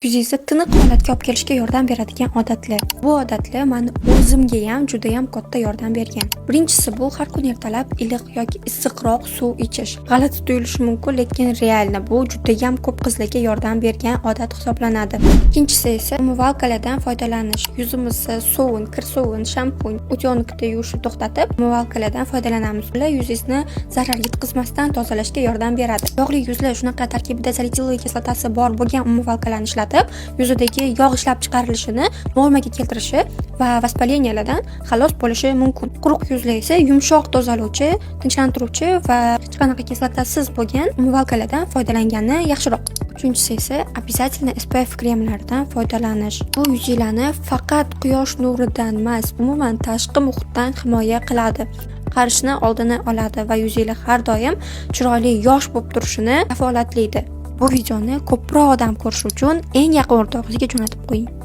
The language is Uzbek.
Yuzingizni tiniq holatga olib kelishga yordam beradigan odatlar. Bu odatlar meni o'zimga ham juda ham katta yordam bergan. Birinchisi bu har kun ertalab iliq yoki issiqroq suv ichish. G'alati tuyulishi mumkin, lekin realni bu juda ham ko'p qizlarga yordam bergan odat hisoblanadi. Ikkinchisi esa umvalkalardan foydalanish. Yuzimizni sovun, kir sovun, shampun, utyonikda yuvishni to'xtatib, umvalkalardan foydalanamiz. Ular yuzingizni zarar yetkazmasdan tozalashga yordam beradi. Yog'li yuzlar shunaqa tarkibida salitsilli kislotasi bor bo'lgan umvalkalarni ishlatib yuzidagi yog' ishlab chiqarilishini normaga keltirishi va vaspaleniyalardan xalos bo'lishi mumkin. Quruq yuzlar esa yumshoq tozaluvchi, tinchlantiruvchi va hech qanaqa kislotasiz bo'lgan umvalkalardan foydalangani yaxshiroq. Uchinchisi esa обязательно SPF kremlaridan foydalanish. Bu yuzinglarni faqat quyosh nuridan emas, umuman tashqi muhitdan himoya qiladi. Qarishni oldini oladi va yuzinglar har doim chiroyli yosh bo'lib turishini kafolatlaydi. Bu videoni ko'proq odam ko'rishi uchun eng yaqin o'rtog'ingizga jo'natib qo'ying.